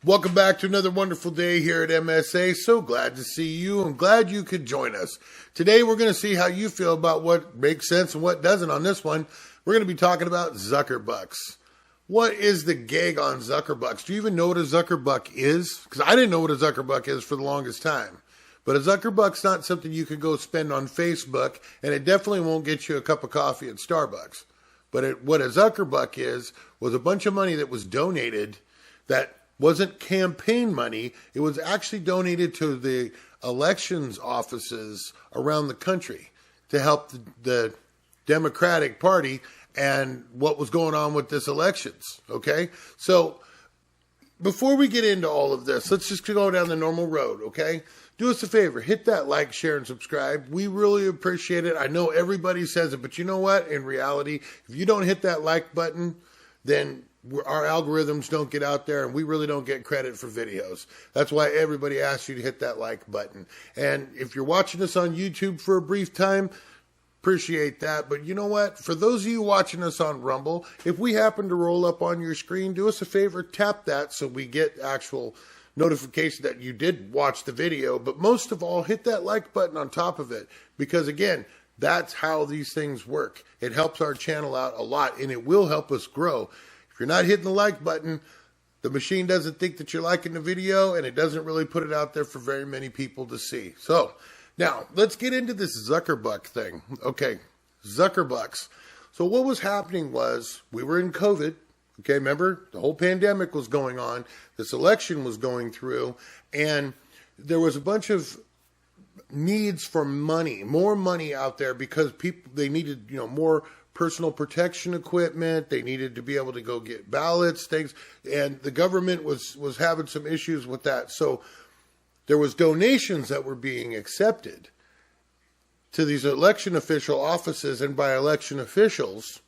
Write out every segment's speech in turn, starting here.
Welcome back to another wonderful day here at MSA. So glad to see you. I'm glad you could join us. Today we're going to see how you feel about what makes sense and what doesn't on this one. We're going to be talking about Zuckerbucks. What is the gig on Zuckerbucks? Do you even know what a Zuckerbuck is? Because I didn't know what a Zuckerbuck is for the longest time. But a Zuckerbuck's not something you could go spend on Facebook, and it definitely won't get you a cup of coffee at Starbucks. But what a Zuckerbuck is was a bunch of money that was donated that wasn't campaign money. It was actually donated to the elections offices around the country to help the Democratic Party and what was going on with this elections. Okay? So before we get into all of this, let's just go down the normal road, okay? Do us a favor, hit that like, share, and subscribe. We really appreciate it. I know everybody says it, but you know what? In reality, if you don't hit that like button, then our algorithms don't get out there and we really don't get credit for videos. That's why everybody asks you to hit that like button. And if you're watching us on YouTube for a brief time, appreciate that. But you know what? For those of you watching us on Rumble, if we happen to roll up on your screen, do us a favor, tap that so we get actual notification that you did watch the video. But most of all, hit that like button on top of it. Because again, that's how these things work. It helps our channel out a lot and it will help us grow. If you're not hitting the like button, the machine doesn't think that you're liking the video and it doesn't really put it out there for very many people to see. So now let's get into this Zuckerbuck thing. Okay, Zuckerbucks. So what was happening was we were in COVID. Okay, remember the whole pandemic was going on. This election was going through and there was a bunch of needs for money, more money out there because people, they needed, more personal protection equipment. They needed to be able to go get ballots, things, and the government was having some issues with that. So there was donations that were being accepted to these election official offices and by election officials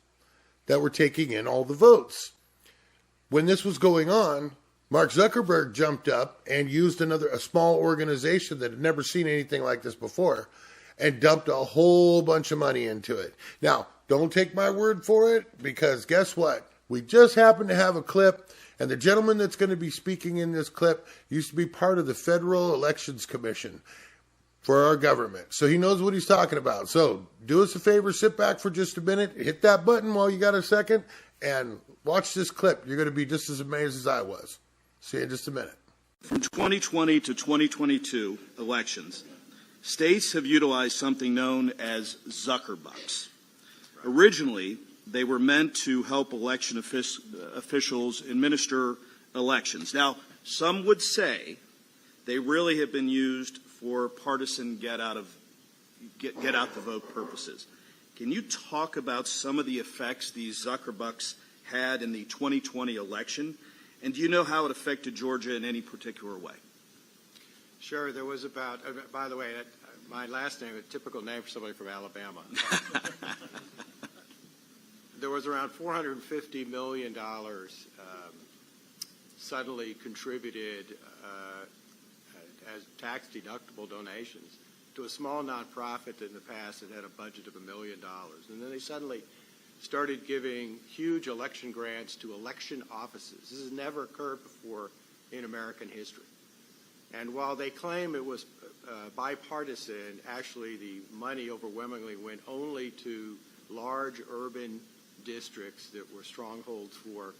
that were taking in all the votes. When this was going on, Mark Zuckerberg jumped up and used a small organization that had never seen anything like this before and dumped a whole bunch of money into it. Now, don't take my word for it, because guess what? We just happen to have a clip, and the gentleman that's going to be speaking in this clip used to be part of the Federal Elections Commission for our government. So he knows what he's talking about. So do us a favor, sit back for just a minute, hit that button while you got a second, and watch this clip. You're going to be just as amazed as I was. See you in just a minute. From 2020 to 2022 elections, states have utilized something known as Zuckerbucks. Originally, they were meant to help election officials administer elections. Now, some would say they really have been used for partisan get out the vote purposes. Can you talk about some of the effects these Zuckerbucks had in the 2020 election? And do you know how it affected Georgia in any particular way? Sure. There was about, by the way, my last name, a typical name for somebody from Alabama. There was around $450 million suddenly contributed as tax-deductible donations to a small nonprofit that in the past had a budget of $1 million. And then they suddenly started giving huge election grants to election offices. This has never occurred before in American history. And while they claim it was bipartisan, actually the money overwhelmingly went only to large urban districts that were strongholds for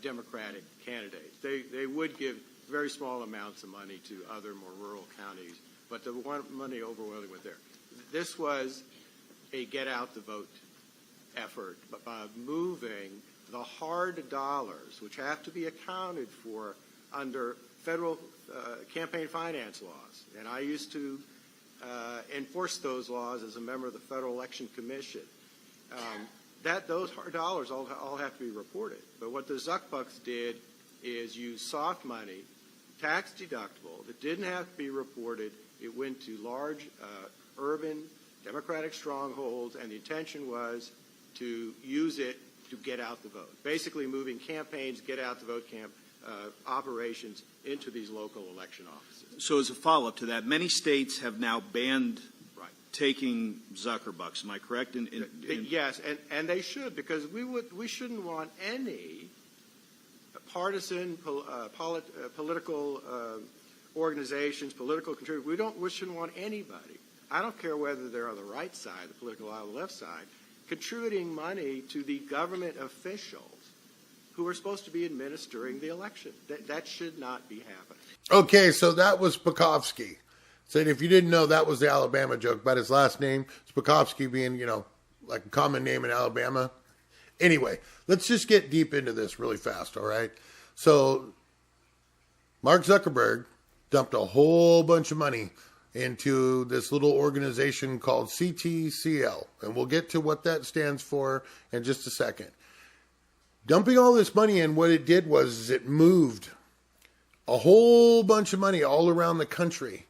Democratic candidates. They would give very small amounts of money to other more rural counties, but the money overwhelmingly went there. This was a get-out-the-vote effort by moving the hard dollars, which have to be accounted for under federal campaign finance laws. And I used to enforce those laws as a member of the Federal Election Commission. Those hard dollars all have to be reported. But what the Zuckerbucks did is use soft money, tax deductible, that didn't have to be reported. It went to large urban Democratic strongholds, and the intention was to use it to get out the vote. Basically moving campaigns, get out the vote operations into these local election offices. So as a follow-up to that, many states have now banned taking Zuckerbucks. Am I correct? Yes, and they should, because we shouldn't want any partisan political organizations, political contributors. We shouldn't want anybody. I don't care whether they're on the right side, the political aisle, or the left side, contributing money to the government officials who are supposed to be administering the election. That should not be happening. Okay, so that was Spakowski. Said if you didn't know, that was the Alabama joke about his last name, Spakowski being, like a common name in Alabama. Anyway, let's just get deep into this really fast, all right? So Mark Zuckerberg dumped a whole bunch of money into this little organization called CTCL, and we'll get to what that stands for in just a second. Dumping all this money in, what it did was it moved a whole bunch of money all around the country.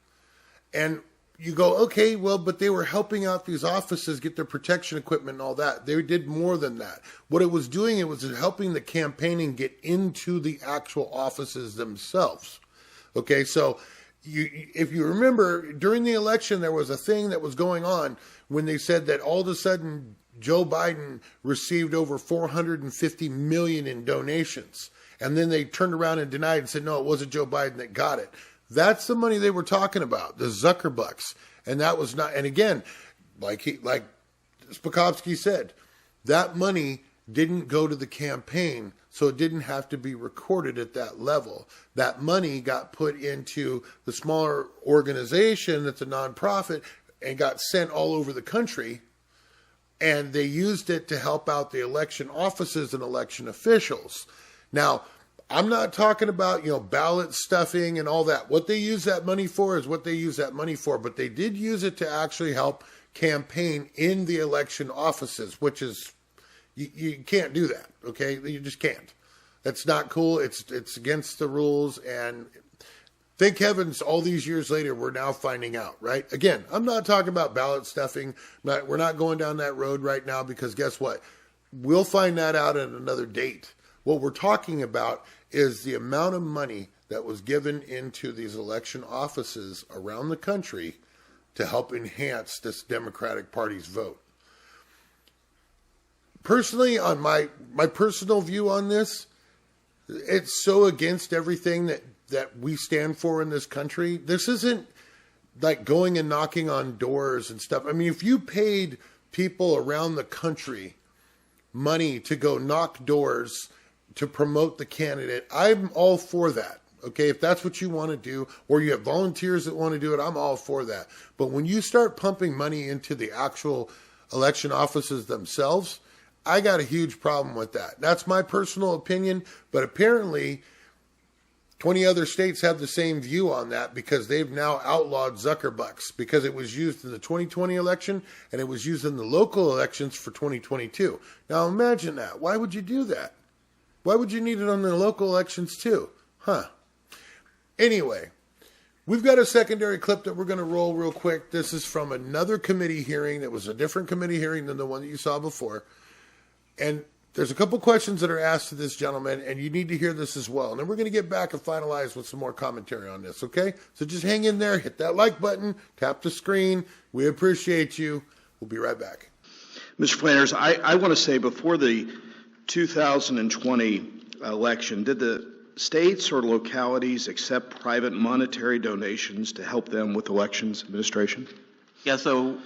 And you go, okay, well, but they were helping out these offices get their protection equipment and all that. They did more than that. What it was doing, it was helping the campaigning get into the actual offices themselves. Okay, so if you remember, during the election, there was a thing that was going on when they said that all of a sudden Joe Biden received over $450 million in donations. And then they turned around and denied and said, no, it wasn't Joe Biden that got it. That's the money they were talking about, the Zuckerbucks. And that was not, and again, like Spakowski said, that money didn't go to the campaign, so it didn't have to be recorded at that level. That money got put into the smaller organization that's a nonprofit and got sent all over the country. And they used it to help out the election offices and election officials. Now, I'm not talking about, ballot stuffing and all that. What they use that money for is what they use that money for. But they did use it to actually help campaign in the election offices, which is, you can't do that, okay? You just can't. That's not cool. It's against the rules. And thank heavens, all these years later, we're now finding out, right? Again, I'm not talking about ballot stuffing. We're not going down that road right now because guess what? We'll find that out at another date. What we're talking about is the amount of money that was given into these election offices around the country to help enhance this Democratic Party's vote. Personally, on my personal view on this, it's so against everything that we stand for in this country. This isn't like going and knocking on doors and stuff. I mean, if you paid people around the country money to go knock doors to promote the candidate, I'm all for that. Okay, if that's what you want to do, or you have volunteers that want to do it, I'm all for that. But when you start pumping money into the actual election offices themselves, I got a huge problem with that. That's my personal opinion, but apparently 20 other states have the same view on that because they've now outlawed Zuckerbucks because it was used in the 2020 election and it was used in the local elections for 2022. Now imagine that. Why would you do that? Why would you need it on the local elections too? Anyway, we've got a secondary clip that we're going to roll real quick. This is from another committee hearing that was a different committee hearing than the one that you saw before. And there's a couple questions that are asked to this gentleman, and you need to hear this as well. And then we're going to get back and finalize with some more commentary on this, okay? So just hang in there, hit that like button, tap the screen. We appreciate you. We'll be right back. Mr. Flanders, I want to say before the 2020 election, did the states or localities accept private monetary donations to help them with elections administration? Yeah, so,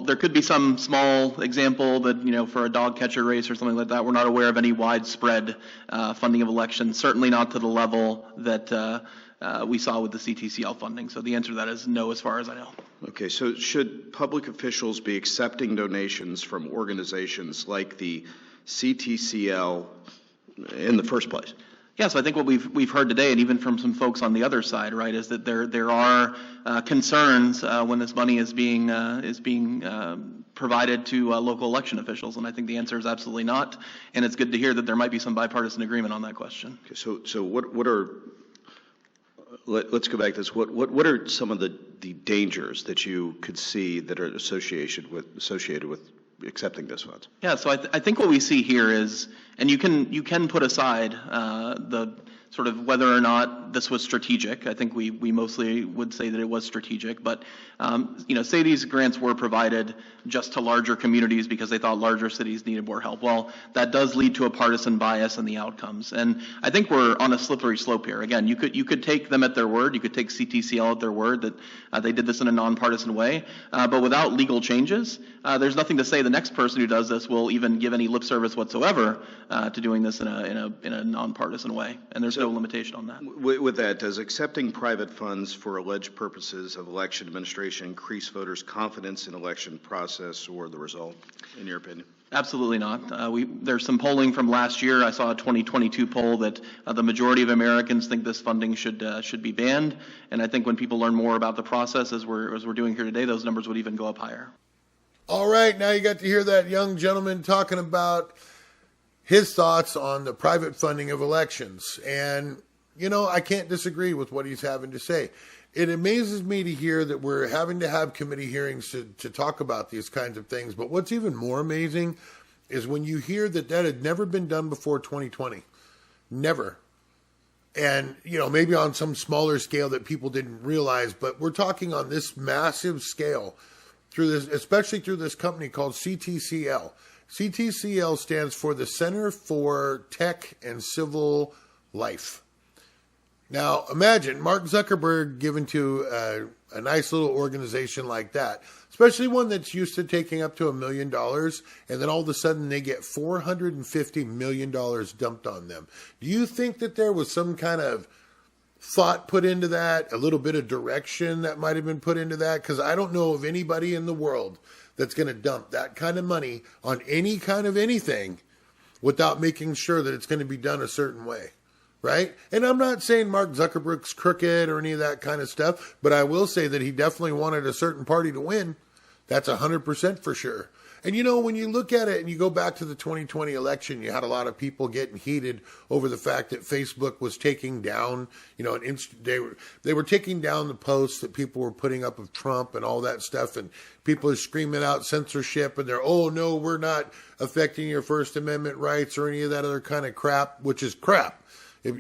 there could be some small example that, for a dog catcher race or something like that. We're not aware of any widespread funding of elections, certainly not to the level that we saw with the CTCL funding. So the answer to that is no, as far as I know. Okay, so should public officials be accepting donations from organizations like the CTCL in the first place? Yeah, so I think what we've heard today, and even from some folks on the other side, right, is that there are concerns when this money is being provided to local election officials, and I think the answer is absolutely not. And it's good to hear that there might be some bipartisan agreement on that question. Okay, so what are let's go back to this. What are some of the dangers that you could see that are associated with accepting this funds? Yeah, so I think what we see here is, and you can put aside sort of whether or not this was strategic. I think we mostly would say that it was strategic, but say these grants were provided just to larger communities because they thought larger cities needed more help. Well, that does lead to a partisan bias in the outcomes, and I think we're on a slippery slope here. Again, you could take them at their word. You could take CTCL at their word that they did this in a nonpartisan way, but without legal changes, there's nothing to say the next person who does this will even give any lip service whatsoever to doing this in a nonpartisan way, and there's no limitation on that. With that, does accepting private funds for alleged purposes of election administration increase voters' confidence in election process or the result, in your opinion? Absolutely not. There's some polling from last year. I saw a 2022 poll that the majority of Americans think this funding should be banned, and I think when people learn more about the process, as we're doing here today, those numbers would even go up higher. All right, now you got to hear that young gentleman talking about his thoughts on the private funding of elections. And, I can't disagree with what he's having to say. It amazes me to hear that we're having to have committee hearings to talk about these kinds of things. But what's even more amazing is when you hear that had never been done before 2020. Never. And, maybe on some smaller scale that people didn't realize, but we're talking on this massive scale through this, especially through this company called CTCL. CTCL stands for the Center for Tech and Civil Life. Now, imagine Mark Zuckerberg given to a nice little organization like that, especially one that's used to taking up to $1 million, and then all of a sudden they get $450 million dumped on them. Do you think that there was some kind of thought put into that, a little bit of direction that might have been put into that? Because I don't know of anybody in the world that's going to dump that kind of money on any kind of anything without making sure that it's going to be done a certain way, right? And I'm not saying Mark Zuckerberg's crooked or any of that kind of stuff, but I will say that he definitely wanted a certain party to win. That's 100% for sure. And when you look at it and you go back to the 2020 election, you had a lot of people getting heated over the fact that Facebook was taking down, they were taking down the posts that people were putting up of Trump and all that stuff, and people are screaming out censorship, and they're, oh no, we're not affecting your First Amendment rights or any of that other kind of crap, which is crap.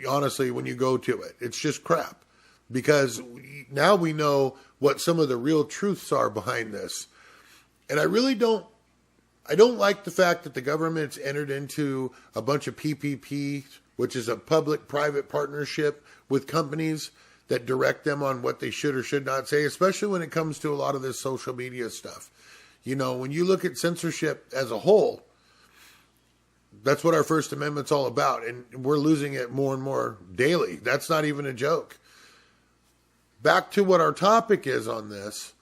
Honestly, when you go to it, it's just crap, because now we know what some of the real truths are behind this. And I don't like the fact that the government's entered into a bunch of PPP, which is a public-private partnership with companies that direct them on what they should or should not say, especially when it comes to a lot of this social media stuff. When you look at censorship as a whole, that's what our First Amendment's all about, and we're losing it more and more daily. That's not even a joke. Back to what our topic is on this,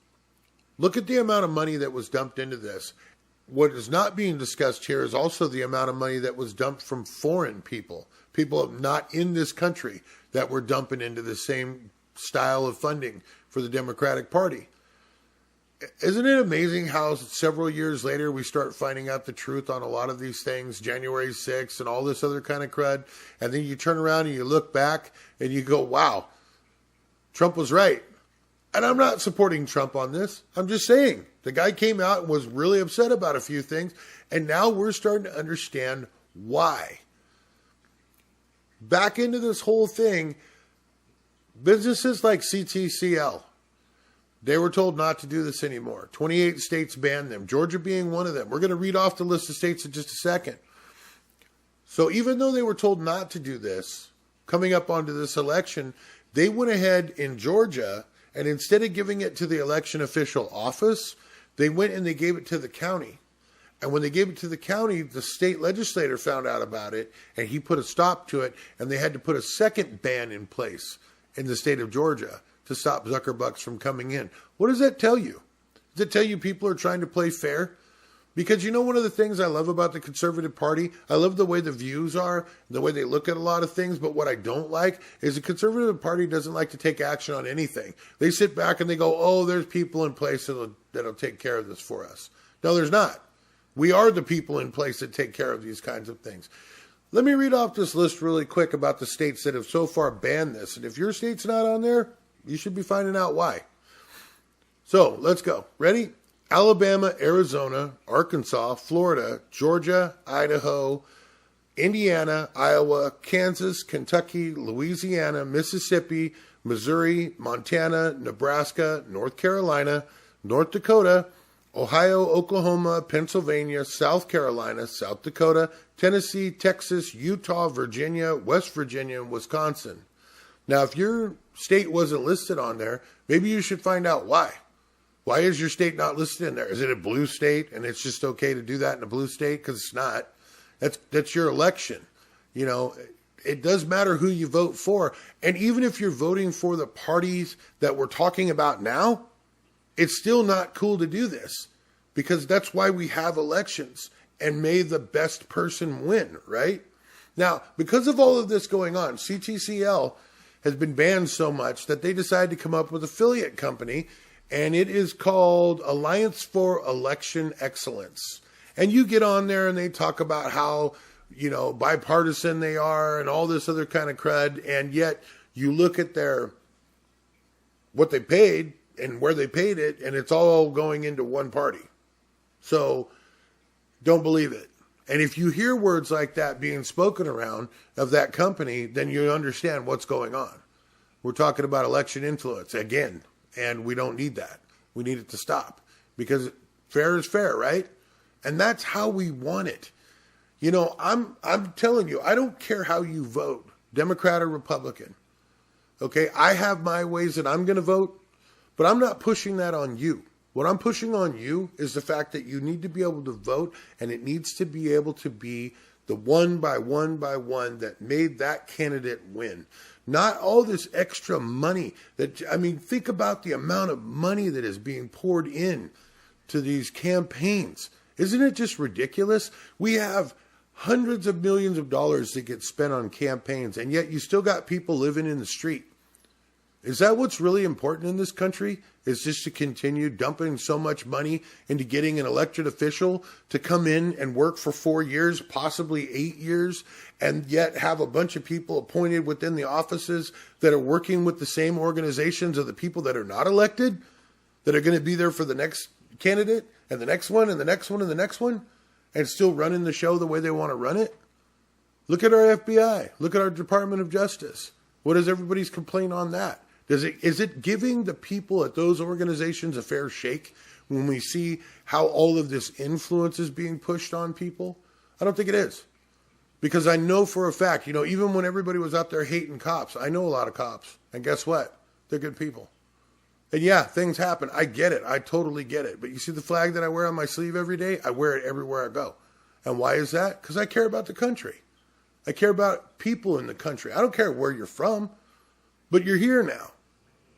look at the amount of money that was dumped into this. What is not being discussed here is also the amount of money that was dumped from foreign people not in this country, that were dumping into the same style of funding for the Democratic Party. Isn't it amazing how several years later we start finding out the truth on a lot of these things, January 6th and all this other kind of crud, and then you turn around and you look back and you go, wow, Trump was right. And I'm not supporting Trump on this. I'm just saying the guy came out and was really upset about a few things, and now we're starting to understand why. Back into this whole thing, businesses like CTCL, they were told not to do this anymore. 28 states banned them, Georgia being one of them. We're going to read off the list of states in just a second. So even though they were told not to do this, coming up onto this election, they went ahead in Georgia, and instead of giving it to the election official office, they went and they gave it to the county. And when they gave it to the county, the state legislator found out about it, and he put a stop to it, and they had to put a second ban in place in the state of Georgia to stop Zuckerbucks from coming in. What does that tell you? Does it tell you people are trying to play fair? Because one of the things I love about the Conservative Party, I love the way the views are, the way they look at a lot of things, but what I don't like is the Conservative Party doesn't like to take action on anything. They sit back and they go, oh, there's people in place that'll take care of this for us. No, there's not. We are the people in place that take care of these kinds of things. Let me read off this list really quick about the states that have so far banned this. And if your state's not on there, you should be finding out why. So let's go. Ready? Alabama, Arizona, Arkansas, Florida, Georgia, Idaho, Indiana, Iowa, Kansas, Kentucky, Louisiana, Mississippi, Missouri, Montana, Nebraska, North Carolina, North Dakota, Ohio, Oklahoma, Pennsylvania, South Carolina, South Dakota, Tennessee, Texas, Utah, Virginia, West Virginia, and Wisconsin. Now, if your state wasn't listed on there, maybe you should find out why. Why is your state not listed in there? Is it a blue state and it's just okay to do that in a blue state? Because it's not. That's your election. You know, it does matter who you vote for. And even if you're voting for the parties that we're talking about now, it's still not cool to do this, because that's why we have elections, and may the best person win, right? Now, because of all of this going on, CTCL has been banned so much that they decided to come up with an affiliate company, and it is called Alliance for Election Excellence. And you get on there and they talk about how, you know, bipartisan they are and all this other kind of crud, and yet you look at what they paid and where they paid it, and it's all going into one party. So don't believe it. And if you hear words like that being spoken around of that company, then you understand what's going on. We're talking about election influence again, and we don't need that. We need it to stop, because fair is fair, right? And that's how we want it. You know, I'm telling you, I don't care how you vote, Democrat or Republican. Okay, I have my ways that I'm going to vote, but I'm not pushing that on you. What I'm pushing on you is the fact that you need to be able to vote, and it needs to be able to be the one by one that made that candidate win. Not all this extra money think about the amount of money that is being poured in to these campaigns. Isn't it just ridiculous? We have hundreds of millions of dollars that get spent on campaigns, and yet you still got people living in the street. Is that what's really important in this country? Is just to continue dumping so much money into getting an elected official to come in and work for 4 years, possibly 8 years, and yet have a bunch of people appointed within the offices that are working with the same organizations of the people that are not elected, that are going to be there for the next candidate and the next one and the next one and the next one, and still running the show the way they want to run it? Look at our FBI. Look at our Department of Justice. What is everybody's complaint on that? Is it giving the people at those organizations a fair shake when we see how all of this influence is being pushed on people? I don't think it is. Because I know for a fact, even when everybody was out there hating cops, I know a lot of cops. And guess what? They're good people. And yeah, things happen. I get it. I totally get it. But you see the flag that I wear on my sleeve every day? I wear it everywhere I go. And why is that? Because I care about the country. I care about people in the country. I don't care where you're from, but you're here now.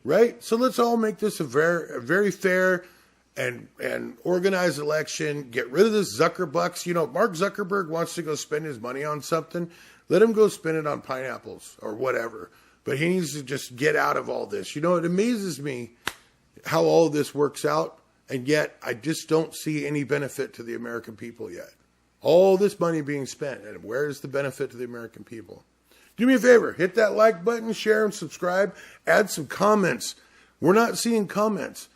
Right? So let's all make this a very fair and organized election. Get rid of this Zuckerbucks. Mark Zuckerberg wants to go spend his money on something. Let him go spend it on pineapples or whatever. But he needs to just get out of all this. It amazes me how all of this works out, and yet I just don't see any benefit to the American people yet. All this money being spent, and where is the benefit to the American people? Do me a favor, hit that like button, share and subscribe, add some comments. We're not seeing comments.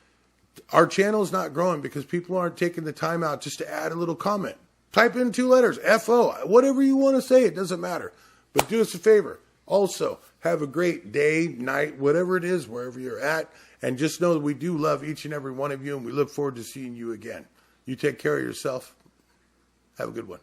Our channel is not growing because people aren't taking the time out just to add a little comment. Type in 2 letters, FO, whatever you want to say, it doesn't matter. But do us a favor. Also, have a great day, night, whatever it is, wherever you're at. And just know that we do love each and every one of you, and we look forward to seeing you again. You take care of yourself. Have a good one.